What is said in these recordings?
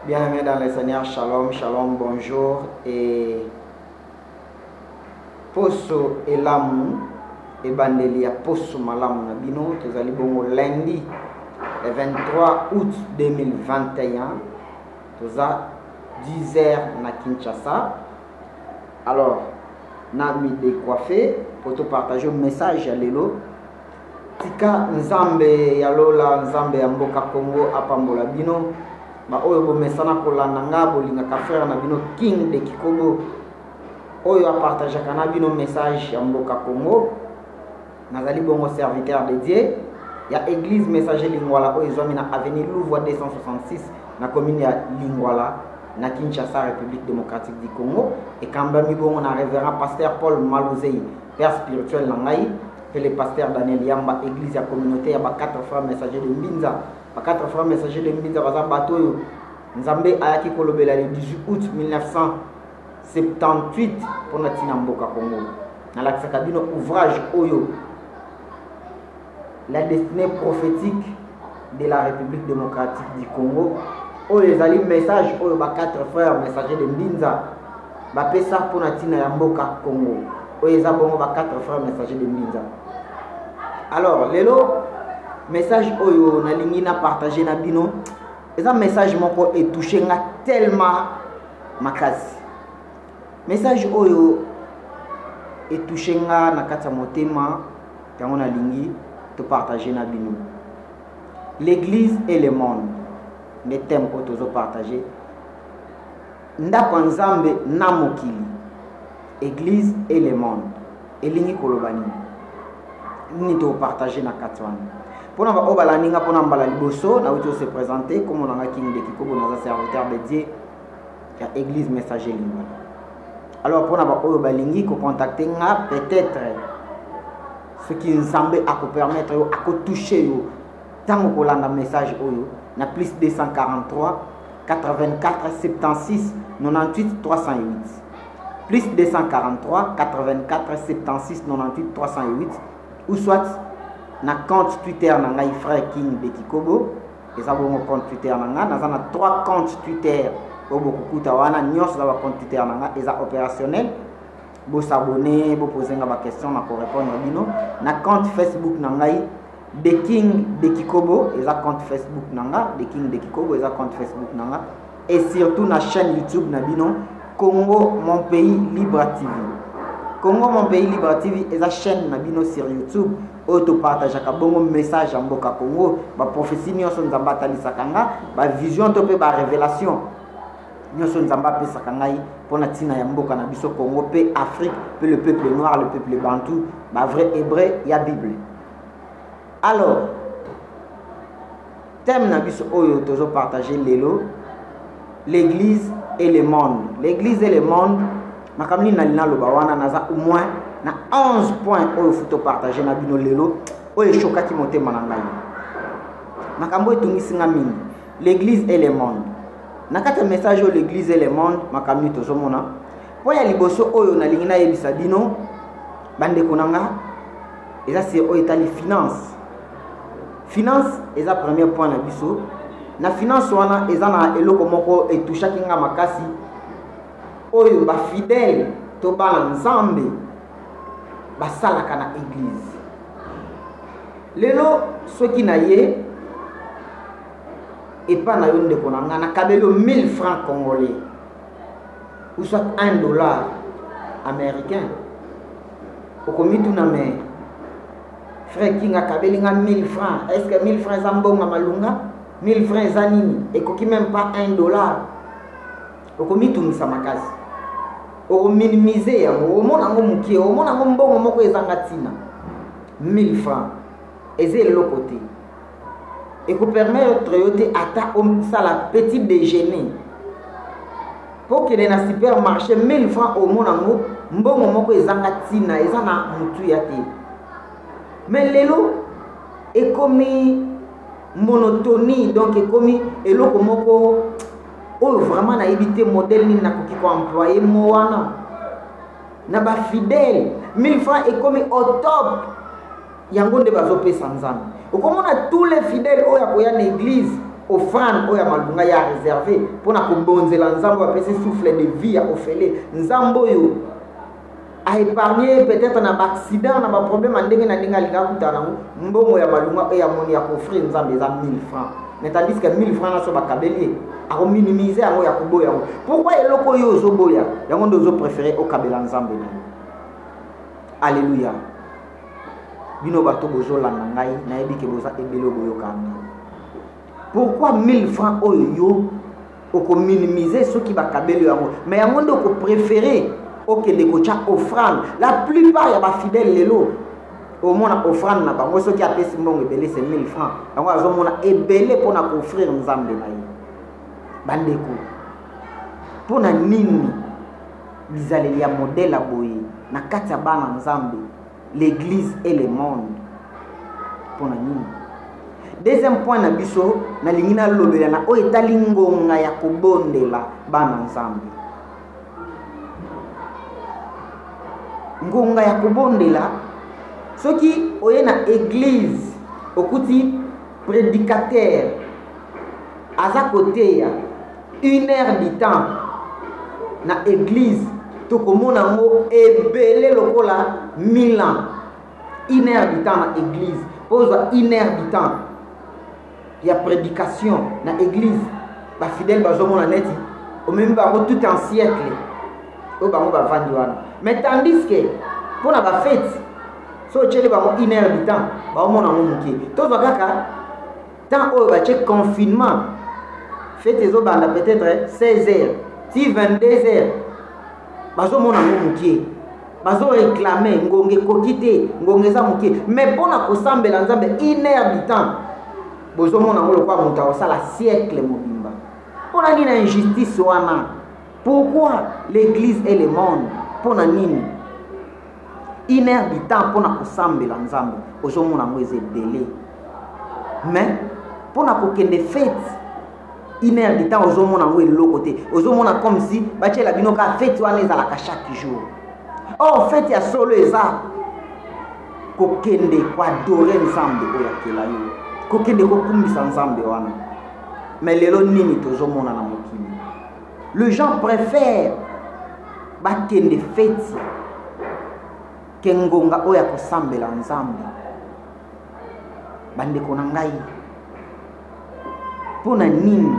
Bien-aimés dans le Seigneur, shalom, shalom, bonjour. Et poso elamu et bandelia poso malamu na bino, tozali bongo lundi le 23 août 2021, toza 10h na Kinshasa. Alors, nami décoiffé pour te partager un message à lelo. Tika nzambe ya lola nzambe ya mboka Congo apambola bino. Ba oyo bomesana kolanda nga bolingaka frère na bino King de Kikobo oyo apartageaka na bino message ya mboka Congo. Nazali bongo serviteur de Dieu ya église messager Lingwala oyo ezwami na avenue Louvre 266 na commune ya Lingwala na Kinshasa, République démocratique du Congo. Et kambami bongo na révérend pasteur Paul Malozei, père spirituel na ngai, et le pasteur Daniel Yamba, église ya communauté ya ba 4 frères messagers de Mbinza. Ba 4 frères messagers de Mbinza baza batoyo nzambe ayaki kolobela le 18 août 1978 pour na tina mboka Congo. Na lakisaka bino ouvrage oyo la destinée prophétique de la République démocratique du Congo. Oyo ezali message oyo ba 4 frères messagers de Mbinza ba pesa pour na tina ya mboka Congo. Oyo eza bongo ba 4 frères messagers de Mbinza. Alors lelo message oyo nalingi na partager na bino eza message moko et touché nga tellement makasi. Message oyo et touché nga na kati ya motema yango nalingi te partager na bino. L'église et le monde, les thèmes que tozo partager. Ndako nzambe na mokili, église et le monde. Elingi kolobani ni to partager na kati wana. Pour nous obalaninga pour nous mbala liboso na uto se présenter comme on a King de Kikobo dans un serviteur de Dieu à église messager Lingwala. Alors pour nous obalingi ko contacter nga peut-être ce qui ensemble à ko permettre à ko toucher yo tant ko landa message oyo na plus 243 84 76 98 308 plus 243 84 76 98 308 ou soit na compte Twitter na ngai frère King de Kikobo. Eza bongo compte Twitter na nga naza na 3 comptes Twitter obo kukuta wana nyonso za ba compte Twitter na nga eza opérationnel. Bo s'abonner, bo poser nga ba question na ko répondre bino. Na compte Facebook na ngai de King de Kikobo, eza compte Facebook na nga de King de Kikobo, eza compte Facebook na nga, et surtout na chaîne YouTube na bino Congo mon pays libre TV. Congo mon pays libre TV eza chaîne na bino sur YouTube. Auto partage ka bongo message en mboka Congo, ba prophétie nyonso nzamba talisaka nga, ba vision to pe ba révélation nyonso nzamba pesaka ngai pona tina ya mboka na biso Congo pe Afrique pe le peuple noir, le peuple bantou, ba vrai hébreu ya Bible. Alors thème na biso oyo tozo partager lelo, l'église et le monde. L'église et le monde makamni na lina loba wana naza au moins na 11 points oyo futo partager na bino lelo oyo shokaki motema na ngai. Makambo etungisi nga mingi. L'église et le monde. Na kata message o l'église et le monde makamni tozomona. Po ya liboso oyo na lingi na yebisa bino bande konanga eza c'est oyo etali finance. Finance eza premier point na biso. Na finance wana eza na eloko moko etushaki nga makasi oyo ba fidèle to bana nzambe basalaka na église. Lelo soki na ye epa na yo ndeko na nga na kabelo 1000 francs congolais ou soit $1 américain okomitu na me frère King akabeli nga 1000 francs. Est-ce que 1000 francs zambonga malunga 1000 francs zanini ekoki même pas $1 okomitu misa makasi o minimiser yango omona ngo mukie omona ngo mbongo moko ezanga tina 1000 francs ezele lokote et ko permettre yote ata ça la petit déjeuner pour que na supermarché 1000 francs omona ngo mbongo moko ezanga tina ezana mutu ya te. Mais lelo ekomi monotonie, donc ekomi eloko moko oyo vraiment na éviter modèle ni na koki ko employer mo wana na ba fidèle 1000 francs ekomi au top yango nde bazopesa nzambe. Okomona tous les fidèles oyo akoya na église offrande oyo ya malunga ya réservé mpona kobonzela nzambe apesi souffle de vie ya ofele nzambe oyo aépargné peut-être na baaccident na baproblème ndenge na ndenge alinga kutana nango mbongo ya malunga oyo amoni ya kofrir nzambe eza 1000 francs mais tandis que 1000 francs naso bakabeli akominimize yango ya koboya yango pourquoi eloko oyo ozoboya yango nde ozopréféré okabela nzambe na alléluia bino bato bozolanda ngai nayebi ke boza ebele boyokana pourquoi 1000 francs oyo yo okominimize soki bakabeli yango mais yango nde okopréféré okende kotia offrande la plupart ya bafidèle lelo omona offrande na bango soki apesi mbongo ebele c'est 1000 francs yango azomona ebele mpona koofrire nzambe na ye bandeko mpona nini bizaleli ya modèle aboye na kati ya bana nzambe l'église et le monde mpona nini deuxième point na biso nalingi nalobela na oyo etali ngonga ya kobondela bana nzambe ngonga ya kobondela soki oye na église okuti prédicateur aza koteya 1 heure du temps na église tokomona ngo ebele lokola 1000 ans 1 heure du temps na église pozwa 1 heure du temps ya prédication na église bafidèle bazomona neti omemi bango tout un siècle oyo bango bavandi wana mais tandis que mpona bafete so otyeli bango 1 heure du temps baomona ngo moke tozwa kaka temps oyo batie confinement fete ezobanda peut-être 16 heures ti 22 heures bazomona ngo moke bazoreklame ngonge ekoki te ngonge eza moke mais mpona kosambela nzambe 1 heure du temps bozomona ngo lokwa moto akosala siècle mobimba mpona nini na injustice wana pourquoi l'église et le monde mpona nini 1 heure du temps mpona kosambela nzambe ozomona ngo eza ebele mais mpona kokende fete 1 heure du temps ozomona ngo eloko te ozomona comme si batiela bino ka fete wana ezalaka chaque jour or fete ya solo eza kokende koadore nzambe oyo akela yo kokende kokumbisa nzambe wana mais lelo nini tozomona na mokili les gens préfèrent bakende fete ke ngonga oyo ya kosambela nzambe bandeko na ngai mpona nini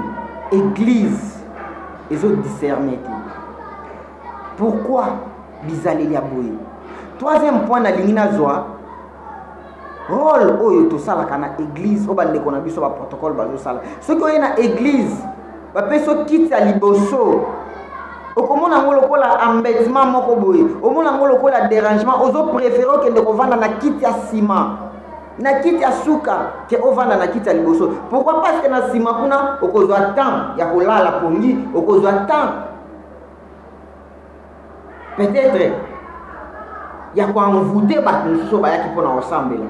église ezodiscerne te pourquoi bizaleli ya boye troisième point nalingi nazwa rôle oyo tosalaka na église oyo bandeko na biso baprotocole bazosala soki oye na église bapesi okiti ya liboso okomona ngo lokola embêtement moko boye omona ngo lokola dérangement ozopréféré okende kovanda na kiti ya nsima na kiti ya suka ke ovanda na kiti ya liboso pourquoi parce que na nsima kuna okozwa temps ya kolala pongi okozwa temps peut-être ya koenvoûter bato mosusu bayaki mpona kosambela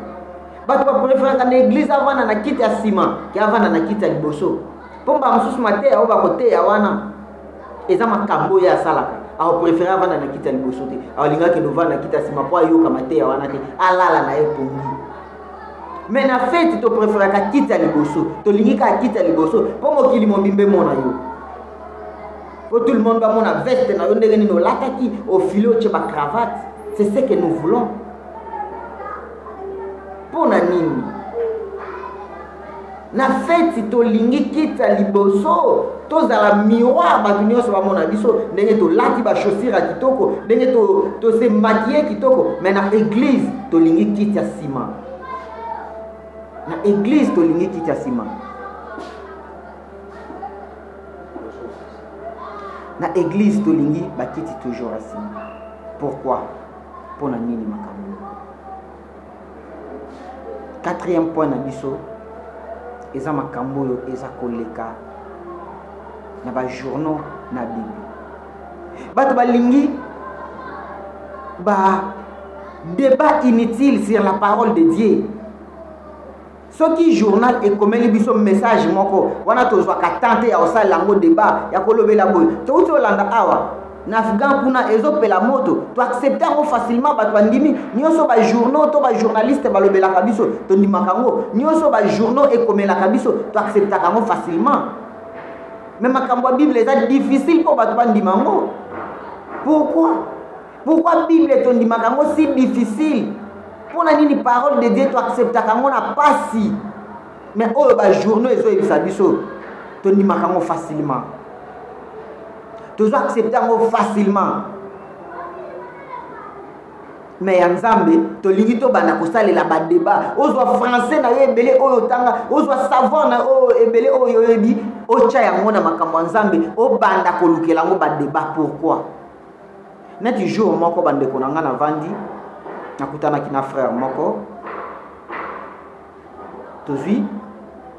bato bapréféraka na église avanda na kiti ya nsima ke avanda na kiti ya liboso mpo mba mosusu mateya oyo bakoteya wana eza makambo oyo asalaka aopréféré avanda na kiti ya liboso te aolingaki novanda na kiti ya nsima mpo ayoka mateya wana te alala na ye pongi mais na fete topréféraka kiti ya liboso tolingi kaka kiti ya liboso mpo mokili mobimba emona yo mpo tout le monde bamona veste na yo ndenge nini olataki ofile otie bacravate c'est ce que nous voulons mpona nini na fete tolingi kiti ya liboso tozala miroir bato nyonso bamona biso ndenge tolati bachaussure ya kitoko ndenge tose maquille kitoko mais na église tolingi kiti ya nsima na église tolingi kiti ya nsima na église tolingi bakiti toujours ya nsima pourquoi mpona nini makambo quatrième point na biso eza makambo oyo eza koleka na bajournaux na bible bato balingi débat inutile sur la parole de Dieu soki journal ekomeli biso message moko wana tozwaka tante ya osalela yango débat ya kolobela boye touti olanda awa na Afghan kuna ezopela moto to accepter ngo facilement bato bandimi nyoso ba journaux to ba journaliste balobelaka biso to ndimaka ngo nyoso ba journaux ekomelaka biso to acceptaka ngo facilement mais makambo ya Bible eza difficile pour bato bandima ngo. Pourquoi Bible to ndimaka ngo si difficile? Pona nini parole de Dieu to acceptaka ngo na pasi mais oyo ba journaux ezoyebisa biso to ndimaka ngo facilement. Toujours accepter facilement. Mais en Zambie, to lingi to bana ko salela ba débat. Ozwa français na yebele oyo tanga, ozwa savoir na o ebele oyo yebi, o cha yango na makambo en Zambie, o banda ko lukela ngo ba débat. Pourquoi? Neti jour moko bande ko nanga na vandi, nakutana kina frère moko. Tozui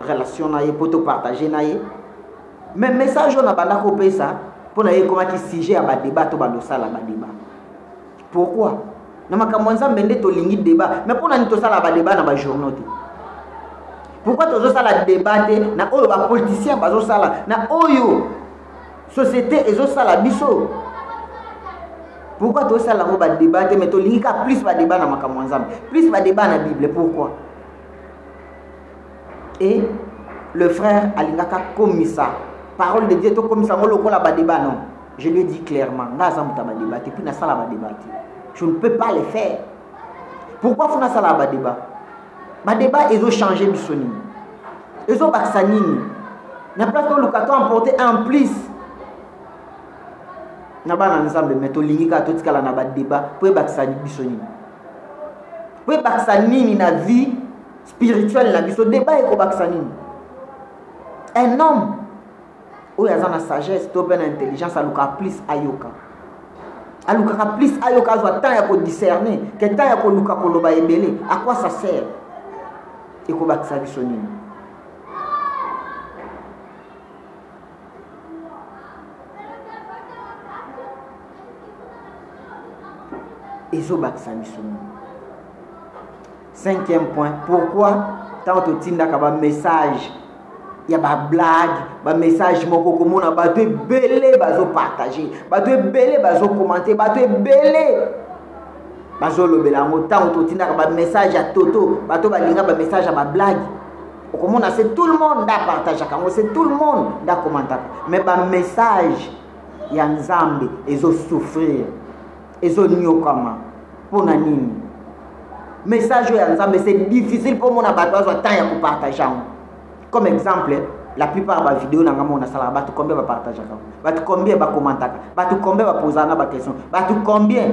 relation na ye poto partager na ye. Mais message on a banda ko pesa. Pour naye comment qui sujet à ba débat to ba dosala ba débat. Pourquoi? Na makambo nzambe nde to lingi débat, mais pour nani to sala ba débat na ba journaux te. Pourquoi to zo sala débat na oyo ba politicien ba zo sala na oyo société ezo sala biso? Pourquoi to sala ngo ba débat mais to lingi ka plus ba débat na makambo nzambe, plus ba débat na Bible? Pourquoi? Et le frère alingaka comme ça. Parole de Dieu, tout comme ça, on débat, non. Je lui ai dit clairement, je ne peux pas le faire. Pourquoi faut ça la débat? Ma débat, ils ont changé du soni. Ils ont vacciné. Na place où le carton emporté en plus. Na ba ensemble mais to lingika tout kala na ba débat pour vacciner du soni. Pour vacciner na vie spirituelle la vie. Ce débat est ko vacciner. Un homme où il y a une sagesse, une intelligence, plus ayoka. Aluka plus ayoka, soit temps à discerner, que temps à luka koloba ebele. À quoi ça sert? Et qu'on va s'avisonner. Et zo bak s'avisonner. Cinquième point. Pourquoi tant que tu n'as qu'un message? Il y a des blagues, des messages qui sont belé, bazo partager, bazo belé, bazo commenter, bazo belé. Bazo le belango tant que tu n'as pas message à Toto, bazo balinga ba message à ma blague. Comment c'est tout le monde da partager, c'est tout le monde da commenter. Mais ba message il y a nzambe ezo souffrir, ezo nyokama pour nani. Message ya nzambe c'est difficile pour mon abattoir soit temps ya partager. Comme exemple, la plupart des vidéos dans le salon, combien va partager, combien va commenter, combien va poser des questions, combien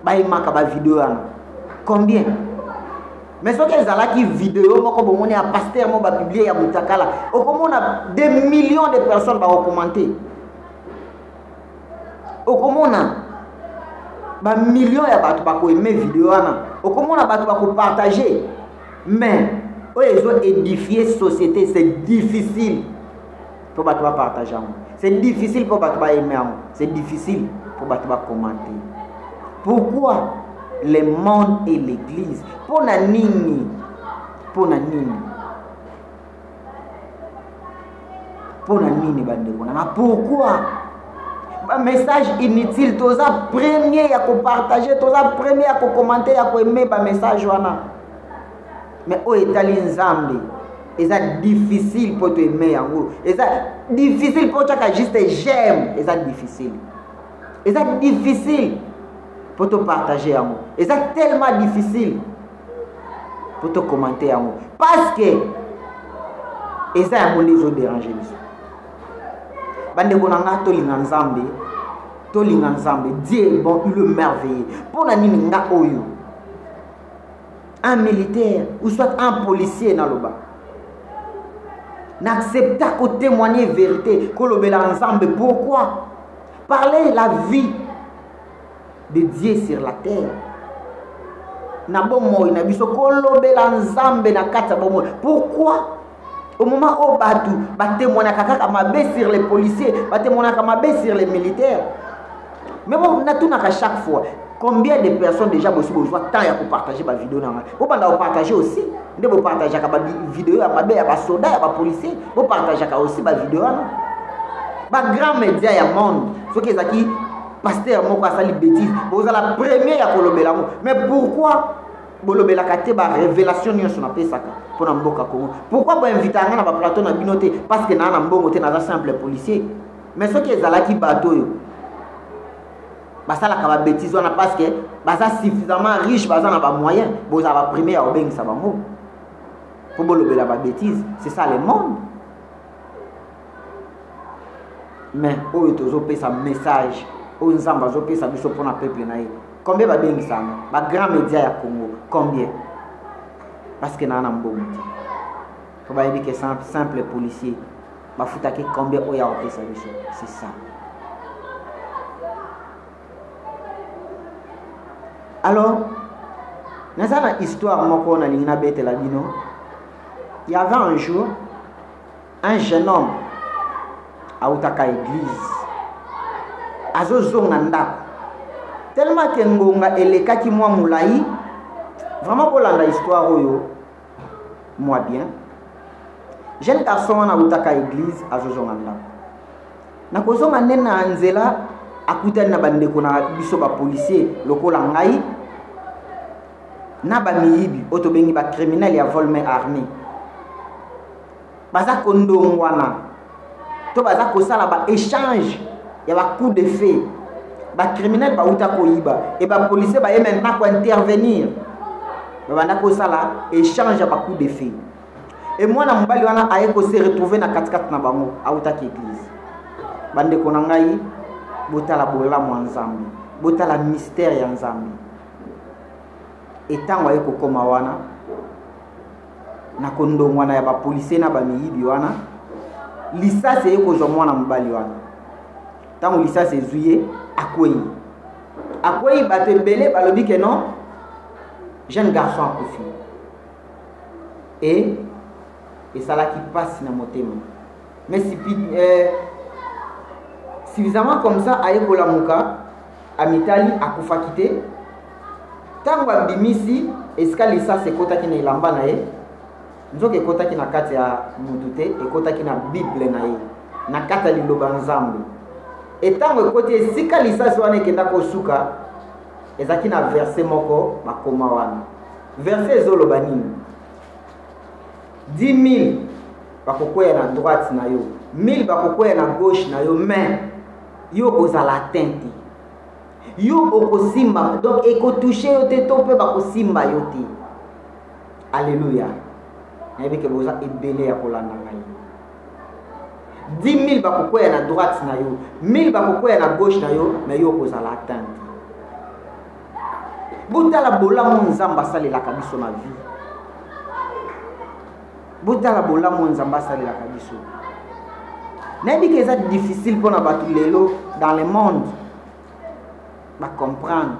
va marquer vidéo, combien. Mais ce que là qui vidéo, comme on est à pasteur, on va publier à Moutakala, on a des millions de personnes qui vont commenter. On a des millions de personnes qui vont aimer vidéo, on a des personnes qui vont partager, mais ils ont édifié la société, c'est difficile pour partager. C'est difficile pour aimer. C'est difficile pour commenter. Pourquoi le monde et l'église? Pour nani? Pour nani? Pour nani? Pourquoi? Un message inutile, tous les premiers à partager, tous les premiers à commenter, à aimer un message. Mais au Italie, c'est difficile pour te aimer. C'est difficile pour toi juste j'aime. C'est difficile. C'est difficile pour te partager. C'est tellement difficile pour te commenter. Parce que c'est un monde qui dérange. Bande konanga to linganzambe, Dieu est bon, il est merveilleux. Pour nani nga oyo. Un militaire ou soit un policier dans le bas n'accepte pas qu'on témoigne vérité qu'on le ensemble. Pourquoi? Parler la vie de Dieu sur la terre. Pourquoi? Au moment où Batu témoigne sur les policiers, témoigne sur les militaires. Mais bon, on a tout à chaque fois. Combien de personnes déjà besoin de temps pour partager ma vidéo? Vous pouvez partager aussi. Vous partager ma vidéo à ma soldats, à ma policier. Vous partagez aussi ma vidéo. ba grand média ya monde soki ezaki pasteur moko asali bêtise bozala premier ya kolobela mo. Mais pourquoi bolobelaka te ba révélation nyonso na pesaka mpona mboka Congo? Pourquoi boinvita nga na baplateau na bino te parce que naa na mbongo te naza simple policier? Mais soki ezalaki bato oyo basalaka ba bêtise wana parce que baza suffisamment riche, baza na ba moyen, bozala ba premier ya obengisa bango po bolobela ba bêtise. C'est ça le monde. Mais oyo tozopesa message oyo nzambe azopesa biso mpona peuple na ye. Combien ba bengisanga ba grand média ya Congo? Combien? Parce que na mbongo te po bayebi ke simple policier bafutaki combien oyo akopesa biso. C'est ça. Alors naza na histoire moko na lingina betela bino. Il y avait un jour un jeune homme autaka église azozonga ndako tellement que ngonga elekaki mwa mulai. Vraiment bolanda histoire oyo moi bien. Jeune garçon wana autaka église azozonga ndako na kozonga nde na nzela akutani na bandeko na biso ba policier lokola ngai na ba miyibi otobengi ba criminel ya vol main armée baza kondongwana to baza kosala ba échange ya ba coup de feu. Ba criminel ba uta koyiba et ba policier ba maintenant ko intervenir ba banda kosala échange ya ba coup de feu. Et moi na mbali wana aye ko se retrouver na katikati na bango auta ki église. Bande ko na ngai botala bolamu ya Nzambe, botala mystère ya Nzambe. Etango aye ko koma wana na kondongwana ya ba policier na ba miyibi wana lisasi ye kozwa mwana mobali wana. Tango lisasi ezuye akwei bato ebele balobi ke non jeune garçon akufi et esalaki pasi na motema. Mais suffisamment comme ça aye kolamuka amitali akufaki te. Tango abimisi esika lisasi ekotaki na elamba na ye nzoka ekotaki na kati ya mutu te, ekotaki na bible na ye na kati ya liloba Nzambe. Etango ekoti esika lisasi wana ekenda kosuka ezaki na verset moko bakoma wana. Verset ezoloba nini? 10 000 bakokwea na droite na yo, 1000 bakokwea na gauche na yo, mais yo kozala atteinte, yo okosimba. Donc ekotouche yo te to pe bakosimba yo te. Alléluia. Nayebi ke boza ebele ya kolanda ngai. 10 000 bakokwea na droite na yo, 1000 bakokwea na gauche na yo, mais yo kozala atteinte. Botala bolamu Nzambe asalelaka biso na vie. Botala bolamu Nzambe asalelaka biso. Nayebi ke eza difficile mpona bato lelo dans le monde ba comprendre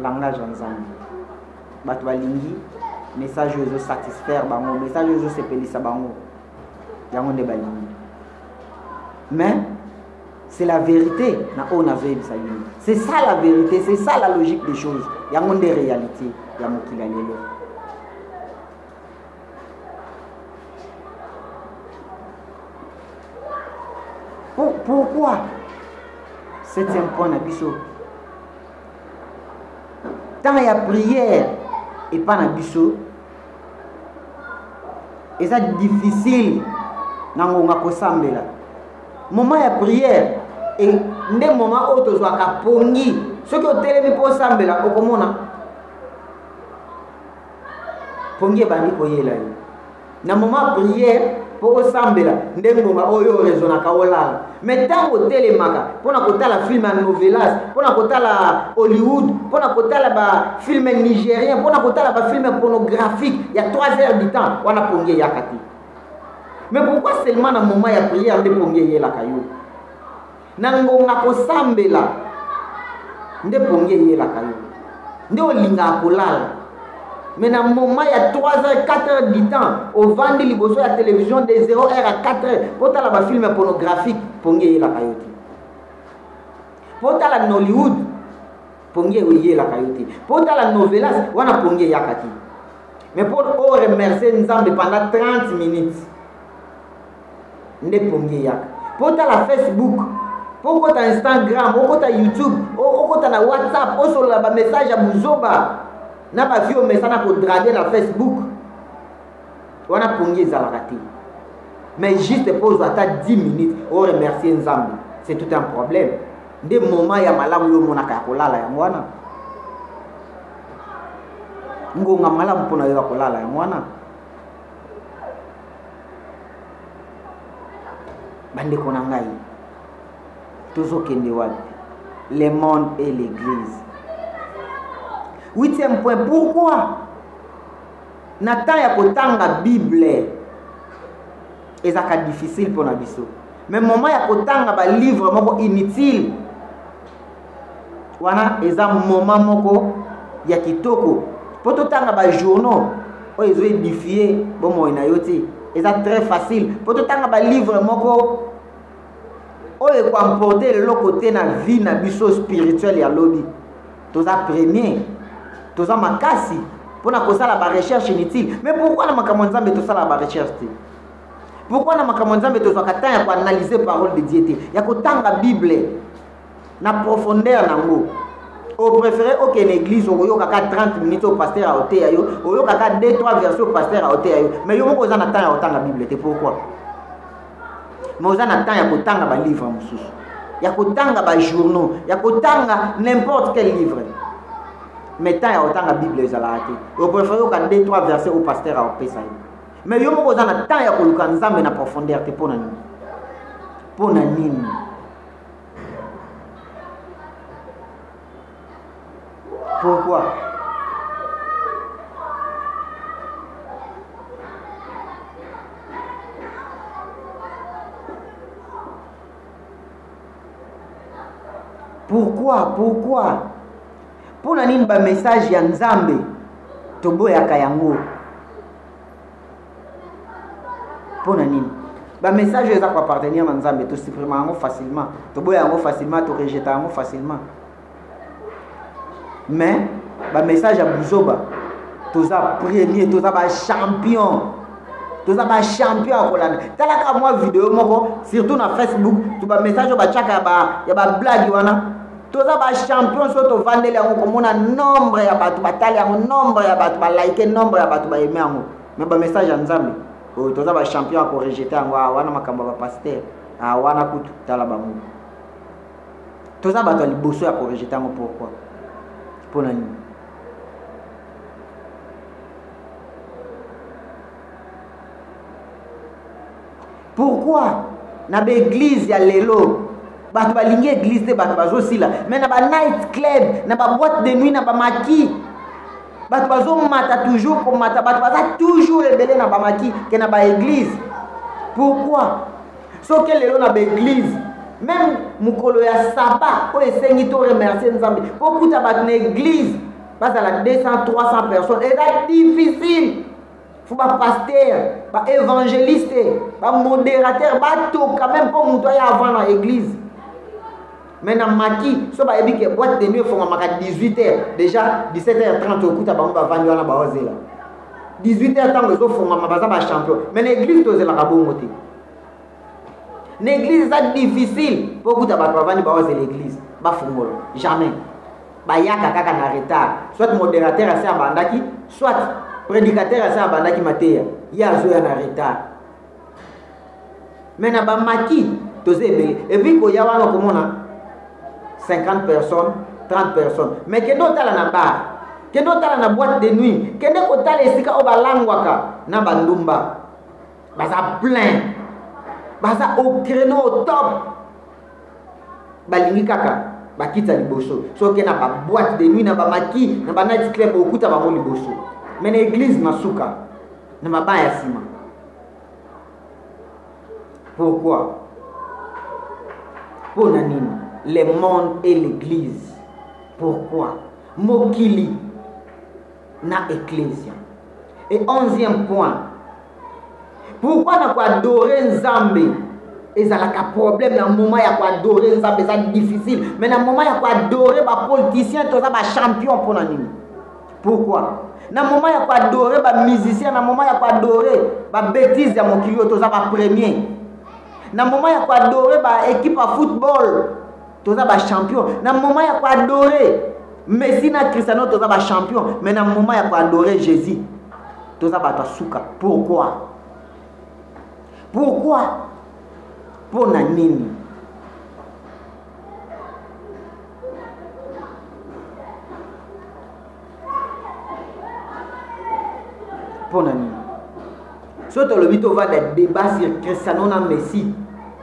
langage ya Nzambe. Bato balingi message oyo satisfaire bango, message oyo sepelisa bango, yango nde balingi. Mais c'est la vérité na on avait ça. C'est ça la vérité, c'est ça la logique des choses. Yango nde réalité ya mokila lelo. Pourquoi? Septième point na biso. Tant il y a prière et pas na biso, et ça difficile na ngonga kosambela. Moment ya prière et nde moment où to zwaka pongi, ce que telemi po sambela okomona pongi bandi koyela yo. Na moment prière pour sambela nde ngonga oyo rezona ka olala. Mais tango telemaka pona kotala film en novelas, pona kotala Hollywood, pona kotala ba film nigérien, pona kotala ba film pornographique, il y a 3 heures du temps wana pongi yakati. Mais pourquoi seulement na moment ya prière nde pongi yela kayo? Na ngonga kosambela nde pongi yela kayo. Nde olinga kolala. Mais dans le moment, il y a 3 heures, 4 heures du temps, au vendre liboso la télévision de 0 heure à 4 heures, pour ta la film pornographique, pour y la caillotte. Pour ta la Hollywood, pour y la caillotte. Pour ta la novelas, on a pour y yakati. Mais pour remercier Nzambe pendant 30 minutes, ne pour y yak. pour la Facebook, pour Instagram, pour YouTube, pour WhatsApp, pour sur le message à Bouzoba, n'a pas vu un message pour draguer la Facebook. On a pongé ça la raté. Mais juste pose à 10 minutes, on remercie Nzambe. C'est tout un problème. Des moments il y a malam yo monaka kolala ya mwana. Ngonga malam pona yo kolala ya mwana. Bande kona ngai. Toujours kende wapi. Le monde et l'église. 8e point, pourquoi Nathan ya kotanga Bible ezaka difficile pour na biso. Mais moment ya kotanga ba livre moko inutile. Wana eza moment moko ya kitoko. Po totanga ba journaux o ezo édifier bomo na yote. Eza très facile. Po totanga ba livre moko o e ko emporter le côté na vie na biso spirituel ya lobi. Toza premier. Toza makasi. Pour na ba recherche inutile. Mais pourquoi na makambo nzambe tosala ba recherche? Pourquoi na makambo nzambe tozwaka temps ya ko analyser parole de Dieu te? Ya kotanga Bible na profondeur nango. Au préféré aucune église oyo kaka 30 minutes au pasteur a oteya yo, oyo kaka 2-3 versets au pasteur a oteya yo. Mais yo moko za na temps ya kotanga Bible te pourquoi? Mais za na temps ya kotanga ba livre mususu. Ya kotanga ba journaux, ya kotanga n'importe quel livre. Mais tant ya kotanga Bible za la te. Au préféré au kaka 2-3 versets au pasteur a opesa yo. Mais yo moko za na temps ya koluka nzambe na profondeur te pona nini? Pona nini? Pourquoi? Pourquoi? Pour nini ba message ya nzambe toboyaka yango? Pour nini? Ba message eza ko appartenir na nzambe to supprimer yango facilement, toboya yango facilement, to rejeter yango facilement. Mais ba message à Bouzoba toza premier, toza ba champion à kolanda. Talaka moi vidéo moko surtout na Facebook, to ba message ba chaka ya ba blague wana. Toza ba champion so to vandele yango komona nombre ya batu batali yango, nombre ya batu ba like, nombre ya batu ba aimer yango. Mais ba message ya nzambe o toza ba champion à ko rejeter yango wana makamba ba pasteur wana kutu tala ba mu. Toza batu liboso ya ko rejeter yango pourquoi? Pour nani? Pourquoi na ba église ya lelo batu balingi église te batu bazo sila, mais na ba night club, na ba boîte de nuit, na ba maki batu bazo mata toujours comme mata, batu baza toujours rebelle na ba maki ke na ba église. Pourquoi? So que lelo na ba église même mukolo ya saba o esengi to remercier nzambe beaucoup ta bat na église bas à la 200-300 personnes et c'est difficile. Faut ba pasteur, ba évangéliste, ba modérateur, ba tout quand même comme mutoya avant na église. Maintenant maki so ba ebi ke boîte de nuit fonga maka 18h déjà 17h30 okuta ba ba vandi wana ba ozela 18h tango zo fonga mabaza ba champion mais na église tozela ka bongo te. L'église est difficile. Beaucoup de gens vont à l'église. Jamais. Bayaka kaka na retard. Soit modérateur à sa bandaki, soit prédicateur à sa bandaki matéya. Ya zo ya na retard. Mais na ba maki tozebele. Et puis ko ya wana komona 50 personnes, 30 personnes. Mais que d'autres tala na bar. Que d'autres tala na boîte de nuit. Que d'autres ko tala esika o balangwaka na bandumba. Baza plein. Baza au créneau au top. Balingi kaka bakita liboso. So ke na ba boîte de nuit na ba maki na ba night club okuta ba mo liboso. Mais na église na suka na mabaya sima. Pourquoi? Pour nani? Le monde et l'église. Pourquoi? Mokili na ecclésia. Et 11e point. Pourquoi na quoi adorer Nzambe? Et ça a un problème dans le moment ya quoi adorer Nzambe, c'est difficile. Mais dans le moment ya quoi adorer ba politicien, tout ça ba champion pour nani? Pourquoi? Dans le moment ya quoi adorer ba musicien, dans le moment ya quoi adorer ba bêtise ya mon kilo, tout ça ba premier. na moment ya ko adorer ba équipe à football toza ba champion na moment ya ko adorer Messi na Cristiano toza ba champion mais na moment ya ko adorer Jésus toza ba ta suka. Pourquoi pour na nini? Pour na nini? So to lobi to va des débats sur Cristiano na Messi.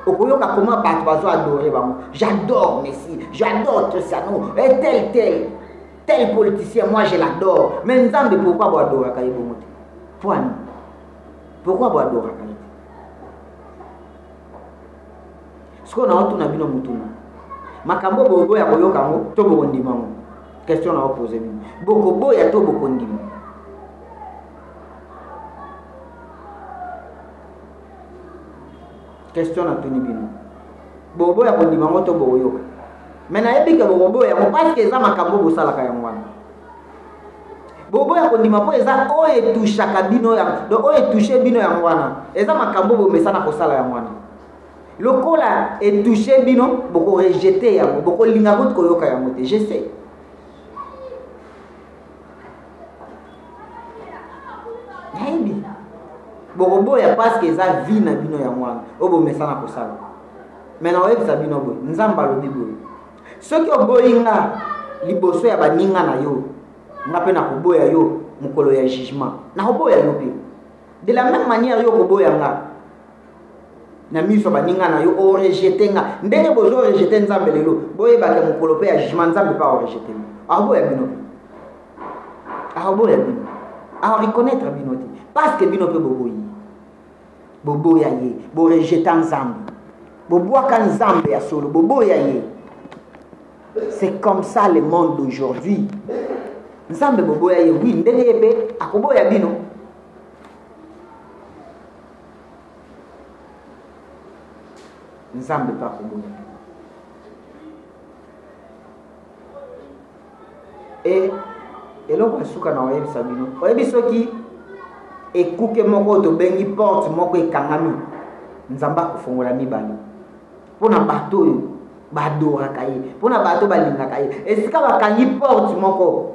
Okoyoka comment bato adorer bango. J'adore Messi, j'adore Cristiano, et tel politicien, moi je l'adore. Mais Nzambe pourquoi bo adorer ka yebo moto? Point. Pourquoi bo adorer ka? Ce qu'on a tout na bino mutuna. Makambo bobo ya koyoka ngo to bo ndima ngo. Question na opposer bino. Boko boya to boko ndima. Question na tuni bino. Bobo ya kondima ngo to boyoka. Mais na yebi ke bobo ya mo parce que eza makambo bosala ka yango wana. Bobo ya kondima po eza oye toucha kabino ya do oye toucher bino yango wana. Eza makambo bo mesana ko sala yango wana. Lokola et toucher bino boko rejeter yango boko linga ko koyoka yango te. Je sais. Yebi. Boko ya parce que eza vie na bino yango wana. Obo mesana ko sala. Mais na oyebisa bino boy nzamba lobi boy. Soki oboyinga liboso ya baninga na yo ngape na koboya yo mukolo ya jugement na koboya yo pe de la même manière yo koboya nga na miso baninga na yo o rejeter nga ndenge bozo rejeter nzambe lelo boyeba ke mukolo pe ya jugement nzambe pa o rejeter aboya bino aboya bino a reconnaître bino te parce que bino pe boboya ye bo rejeter nzambe boboaka nzambe ya solo boboya ye. C'est comme ça le monde d'aujourd'hui. Nzambe boboya ye oui ndenge yebe akoboya bino. Nzambe pa koboya. Et eloko suka na oyebisa bino. Oyebisa ki ekuke moko to bengi porte moko ekangami. Nzamba kofongola mibali. Pona bato yo badora kaye pona bato balinga kaye esika bakangi porte moko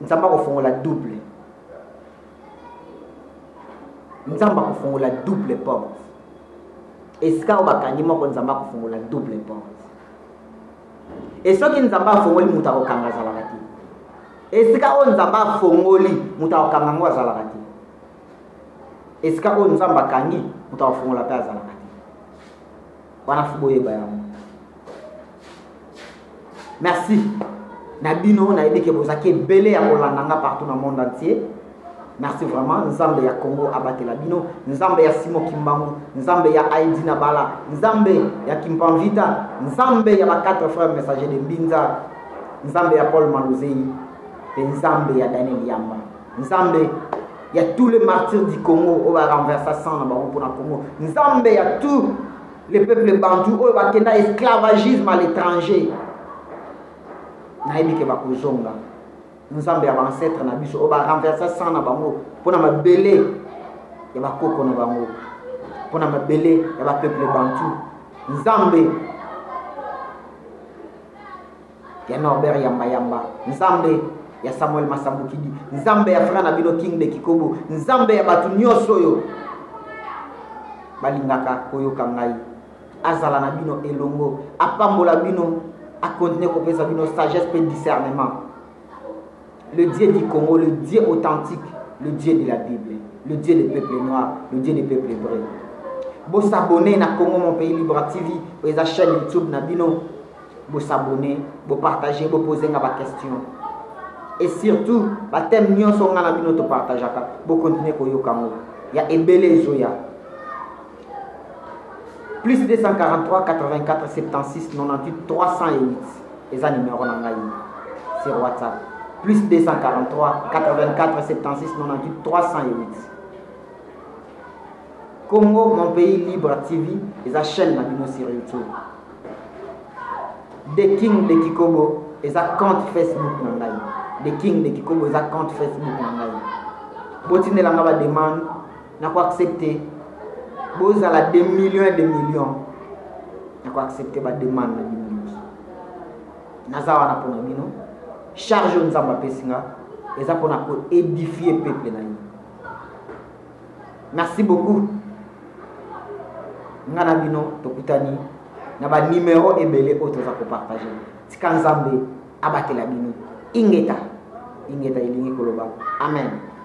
nzamba kofongola double nzamba kofongola double porte esika bakangi moko nzamba kofongola double porte esoki nzamba fongoli muta kokanga zalaka te esika o nzamba fongoli muta kokanga ngo zalaka te esika o nzamba kangi muta kofongola pe zalaka te wana fuboye bayango. Merci. Nabino na aidé que vous avez belé à Olandanga partout dans le monde entier. Merci vraiment. Nzambe ya Congo abate la bino. Nzambe ya Simo Kimbangu. Nzambe ya Aïdi Nabala. Nzambe ya Kimpanvita. Nzambe ya 4 frères messagers de Mbinza. Nzambe ya Paul Malouzei. Et Nzambe ya Daniel Yamba. Nzambe ya tous les martyrs du Congo. On va renverser ça dans le Congo. Nzambe ya tous les peuples bantous. On va kenda esclavagisme à l'étranger. Naïbi ke bakozonga nzambe ya ancêtre na biso o ba renverser ça na bango pona mabele ya bakoko na bango pona mabele ya ba peuple bantu nzambe ya Norbert Yamba nzambe ya Samuel Masambukidi nzambe ya frère na bino King de Kikobo nzambe ya batu nyoso yo balingaka koyoka ngai azala na bino elongo apambola bino à continuer à faire une sagesse et discernement. Le Dieu du Congo, le Dieu authentique, le Dieu de la Bible, le Dieu des peuples noirs, le Dieu des peuples hébreux. Vous s'abonner à Congo Mon Pays Libre TV, vous la chaîne YouTube Nabino, vous s'abonner, vous partager, vous poser des questions. Et surtout, le thème nous sommes Nabino te partager, vous continuer à faire Congo. Il y a Ebele Zoya. Plus 243 84 76 98 308. Les numéros sur WhatsApp. Plus 243 84 76 98 308. Congo, Mon Pays Libre TV, les chaîne sur YouTube. The King de Kikobo, les compte Facebook. The King de Kikobo, les compte Facebook. Botine la demande, n'a pas accepté. Vous avez des millions et des millions. nako accepter ba demande na bino naza wana pona bino charge nzamba pesinga eza pona ko édifier peuple na yo. Merci beaucoup. Ngana bino tokutani na ba numéro ebele o toza ko partager tika nzambe abatela bino ingeta ilingi koloba amen.